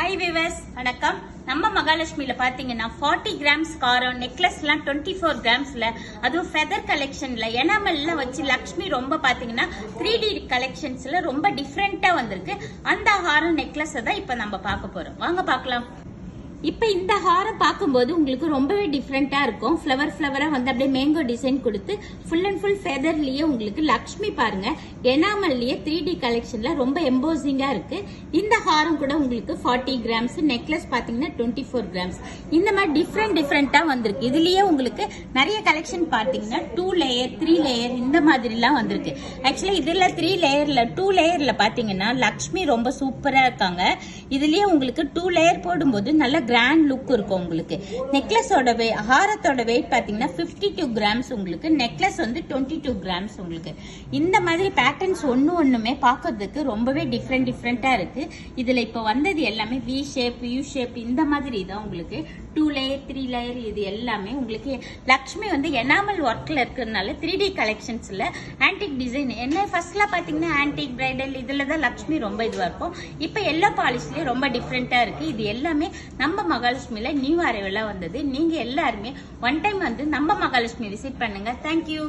Hi viewers, வணக்கம். நம்ம மகாலட்சுமியில பாத்தீங்கன்னா 40 கிராம்ஸ் காரம் நெக்லஸ் எல்லாம் 24 கிராம்ஸ்ல, அதுவும் ஃபெதர் கலெக்ஷன்ல எனாமல்ல வச்சு லக்ஷ்மி ரொம்ப பாத்தீங்கன்னா 3D கலெக்ஷன்ஸ்ல ரொம்ப டிஃப்ரெண்டா வந்திருக்கு. அந்த ஹாரம் நெக்லஸ் தான் இப்ப நம்ம பார்க்க போறோம். வாங்க பார்க்கலாம். இப்ப இந்த ஹாரம் பார்க்கும்போது உங்களுக்கு ரொம்பவே டிஃப்ரெண்டா இருக்கும். ஃபிளவரா வந்து அப்படியே மேங்கோ டிசைன் கொடுத்து ஃபுல் அண்ட் ஃபுல் ஃபெதர்லயே உங்களுக்கு லக்ஷ்மி பாருங்க எனாமல்லயே 3D கலெக்ஷன்ல ரொம்ப எம்போசிங்கா இருக்கு. இந்த ஹாரம் கூட உங்களுக்கு 40 கிராம்ஸ், நெக்லஸ் பாத்தீங்கன்னா 24 கிராம்ஸ். இந்த மாதிரி டிஃப்ரெண்டா வந்திருக்கு. இதுலயே உங்களுக்கு நிறைய கலெக்ஷன் பாத்தீங்கன்னா 2 லேயர் 3 லேயர் இந்த மாதிரி எல்லாம் வந்திருக்கு. ஆக்சுவலா இதுல 3 லேயர்ல 2 லேயர்ல பாத்தீங்கன்னா லக்ஷ்மி ரொம்ப சூப்பரா இருக்காங்க. இதுலயே உங்களுக்கு 2 லேயர் போடும்போது நல்ல கிராண்ட் லுக் இருக்கும். உங்களுக்கு நெக்லஸோட ஹாரத்தோட வெயிட் பாத்தீங்கன்னா 52 கிராம்ஸ், உங்களுக்கு நெக்லஸ் வந்து 22 கிராம்ஸ். உங்களுக்கு இந்த மாதிரி பேட்டர்ன்ஸ் ஒண்ணுமே பார்க்கிறதுக்கு ரொம்பவே டிஃப்ரெண்டா இருக்கு. இதுல இப்ப வந்தது எல்லாமே வி ஷேப், யூ ஷேப் இந்த மாதிரி தான். உங்களுக்கு 2 லேயர் 3 லேயர் இது எல்லாமே உங்களுக்கு லக்ஷ்மி வந்து எனாமல் ஒர்க்ல இருக்கிறதுனால 3D கலெக்ஷன்ஸ்ல ஆன்டிக் டிசைன் என்ன ஃபர்ஸ்ட்லாம் பாத்தீங்கன்னா ஆன்டிக் பிரைடல் இதுலதான் லக்ஷ்மி ரொம்ப இதுவா இருக்கும். இப்ப எல்லோ பாலிஷ்லயே ரொம்ப டிஃப்ரெண்டா இருக்கு. இது எல்லாமே நம்ம மகாலட்சுமியில நியூ அரைவலா வந்தது. நீங்க எல்லாருமே ஒன் டைம் வந்து நம்ம மகாலட்சுமி விசிட் பண்ணுங்க. தேங்க்யூ.